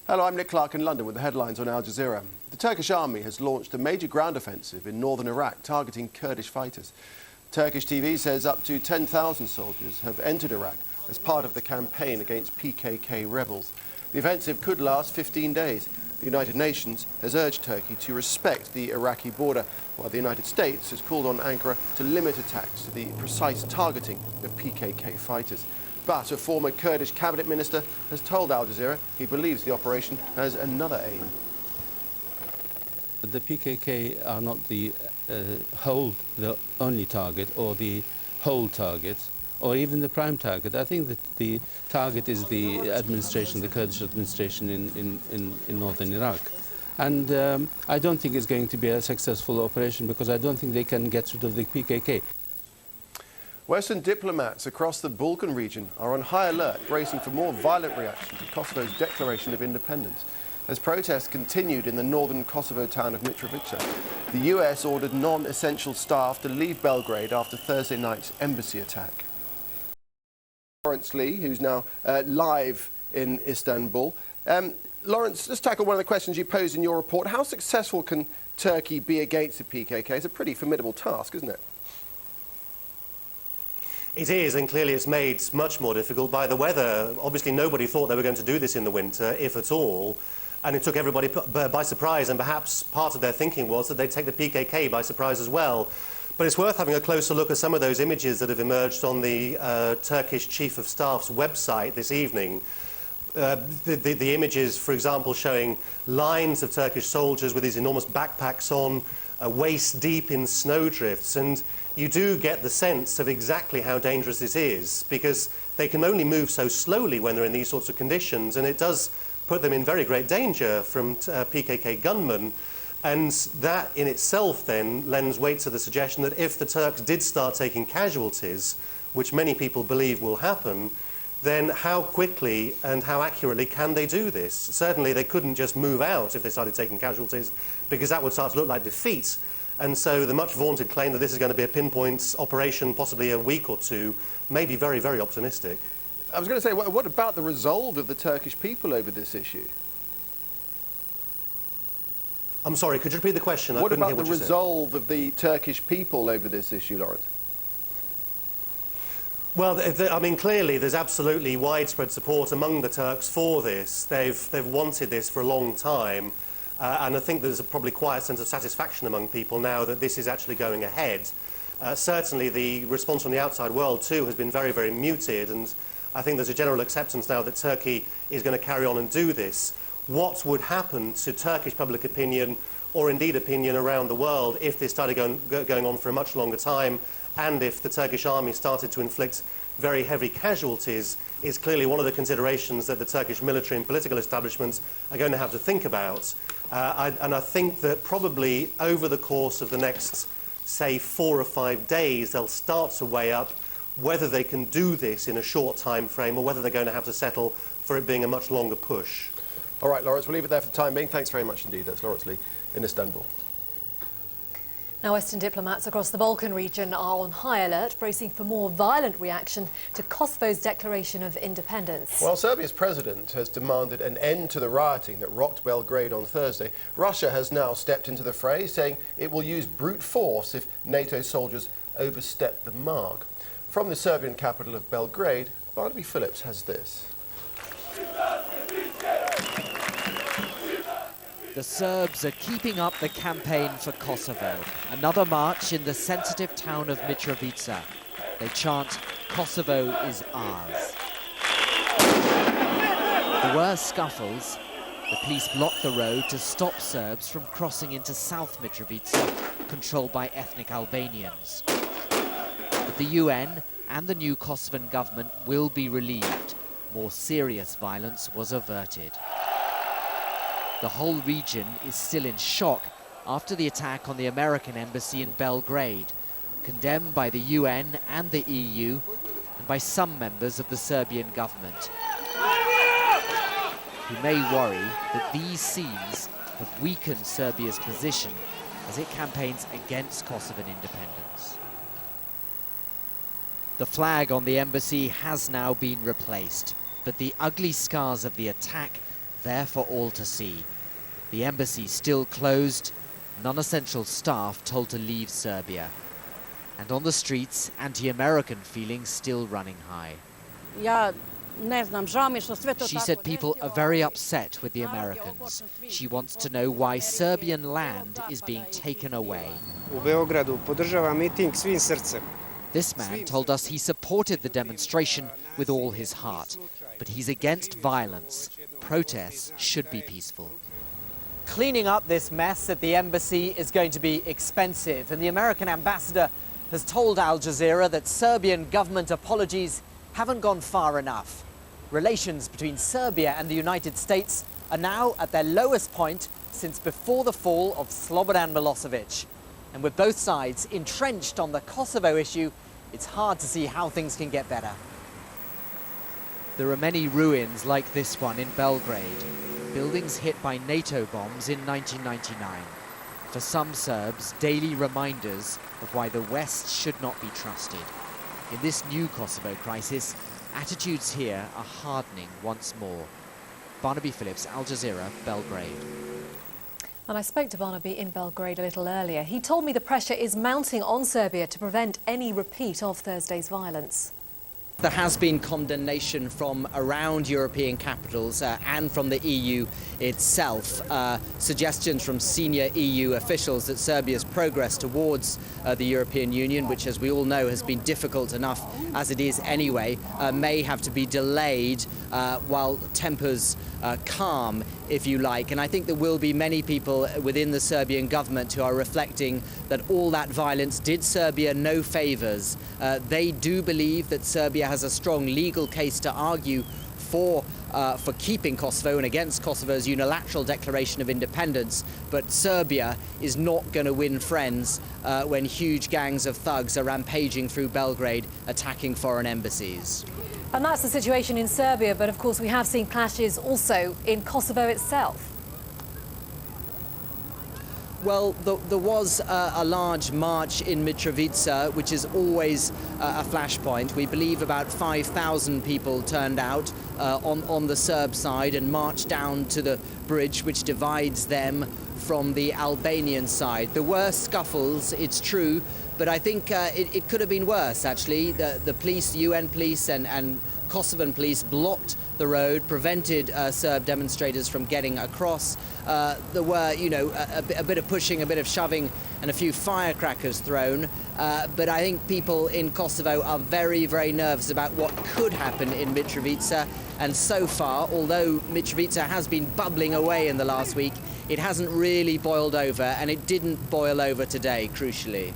Hello, I'm Nick Clark in London with the headlines on Al Jazeera. The Turkish army has launched a major ground offensive in northern Iraq targeting Kurdish fighters. Turkish TV says up to 10,000 soldiers have entered Iraq as part of the campaign against PKK rebels. The offensive could last 15 days. The United Nations has urged Turkey to respect the Iraqi border, while the United States has called on Ankara to limit attacks to the precise targeting of PKK fighters. But a former Kurdish cabinet minister has told Al Jazeera he believes the operation has another aim. The PKK are not the only target or the whole target or even the prime target. I think that the target is the administration, the Kurdish administration in northern Iraq. And I don't think it's going to be a successful operation because I don't think they can get rid of the PKK. Western diplomats across the Balkan region are on high alert, bracing for more violent reaction to Kosovo's declaration of independence. As protests continued in the northern Kosovo town of Mitrovica, the US ordered non-essential staff to leave Belgrade after Thursday night's embassy attack. Lawrence Lee, who's now live in Istanbul. Lawrence, let's tackle one of the questions you posed in your report. How successful can Turkey be against the PKK? It's a pretty formidable task, isn't it? It is, and clearly it's made much more difficult by the weather. Obviously, nobody thought they were going to do this in the winter, if at all, and it took everybody by surprise, and perhaps part of their thinking was that they'd take the PKK by surprise as well. But it's worth having a closer look at some of those images that have emerged on the Turkish Chief of Staff's website this evening. The images, for example, showing lines of Turkish soldiers with these enormous backpacks on, waist deep in snowdrifts, and you do get the sense of exactly how dangerous this is, because they can only move so slowly when they're in these sorts of conditions, and it does put them in very great danger from PKK gunmen. And that in itself then lends weight to the suggestion that if the Turks did start taking casualties, which many people believe will happen, then how quickly and how accurately can they do this? Certainly they couldn't just move out if they started taking casualties, because that would start to look like defeat. And so the much vaunted claim that this is going to be a pinpoint operation, possibly a week or two, may be very, very optimistic. I was going to say, what about the resolve of the Turkish people over this issue? I'm sorry, could you repeat the question? What about the resolve of the Turkish people over this issue, Lawrence? Well, I mean, clearly there's absolutely widespread support among the Turks for this. They've wanted this for a long time, and I think there's a probably quiet sense of satisfaction among people now that this is actually going ahead. Certainly the response from the outside world too has been very, very muted, and I think there's a general acceptance now that Turkey is going to carry on and do this. What would happen to Turkish public opinion, or indeed opinion around the world, if this started going on for a much longer time, and if the Turkish army started to inflict very heavy casualties, is clearly one of the considerations that the Turkish military and political establishments are going to have to think about. And I think that probably over the course of the next, say, 4 or 5 days, they'll start to weigh up whether they can do this in a short time frame or whether they're going to have to settle for it being a much longer push. All right, Lawrence, we'll leave it there for the time being. Thanks very much indeed. That's Lawrence Lee in Istanbul. Now, Western diplomats across the Balkan region are on high alert, bracing for more violent reaction to Kosovo's declaration of independence. While Serbia's president has demanded an end to the rioting that rocked Belgrade on Thursday, Russia has now stepped into the fray, saying it will use brute force if NATO soldiers overstep the mark. From the Serbian capital of Belgrade, Barnaby Phillips has this. The Serbs are keeping up the campaign for Kosovo. Another march in the sensitive town of Mitrovica. They chant, "Kosovo is ours." There were scuffles. The police blocked the road to stop Serbs from crossing into South Mitrovica, controlled by ethnic Albanians. But the UN and the new Kosovan government will be relieved. More serious violence was averted. The whole region is still in shock after the attack on the American embassy in Belgrade, condemned by the UN and the EU and by some members of the Serbian government, who may worry that these scenes have weakened Serbia's position as it campaigns against Kosovan independence. The flag on the embassy has now been replaced, but the ugly scars of the attack there for all to see. The embassy still closed, non-essential staff told to leave Serbia. And on the streets, anti-American feelings still running high. She said people are very upset with the Americans. She wants to know why Serbian land is being taken away. This man told us he supported the demonstration with all his heart, but he's against violence. Protests should be peaceful. Cleaning up this mess at the embassy is going to be expensive, and the American ambassador has told Al Jazeera that Serbian government apologies haven't gone far enough. Relations between Serbia and the United States are now at their lowest point since before the fall of Slobodan Milosevic. And with both sides entrenched on the Kosovo issue, it's hard to see how things can get better. There are many ruins like this one in Belgrade, buildings hit by NATO bombs in 1999. For some Serbs, daily reminders of why the West should not be trusted. In this new Kosovo crisis, attitudes here are hardening once more. Barnaby Phillips, Al Jazeera, Belgrade. And I spoke to Barnaby in Belgrade a little earlier. He told me the pressure is mounting on Serbia to prevent any repeat of Thursday's violence. There has been condemnation from around European capitals and from the EU itself. Suggestions from senior EU officials that Serbia's progress towards the European Union, which as we all know has been difficult enough as it is anyway, may have to be delayed while tempers calm, if you like. And I think there will be many people within the Serbian government who are reflecting that all that violence did Serbia no favours. They do believe that Serbia has a strong legal case to argue for keeping Kosovo and against Kosovo's unilateral declaration of independence, but Serbia is not going to win friends when huge gangs of thugs are rampaging through Belgrade, attacking foreign embassies. And that's the situation in Serbia, but of course we have seen clashes also in Kosovo itself. Well, there was a large march in Mitrovica, which is always a flashpoint. We believe about 5,000 people turned out on the Serb side and marched down to the bridge which divides them from the Albanian side. There were scuffles, it's true, but I think it could have been worse, actually. The police, the UN police and Kosovan police blocked the road, prevented Serb demonstrators from getting across. There were, a bit of pushing, a bit of shoving, and a few firecrackers thrown. But I think people in Kosovo are very, very nervous about what could happen in Mitrovica. And so far, although Mitrovica has been bubbling away in the last week, it hasn't really boiled over, and it didn't boil over today, crucially.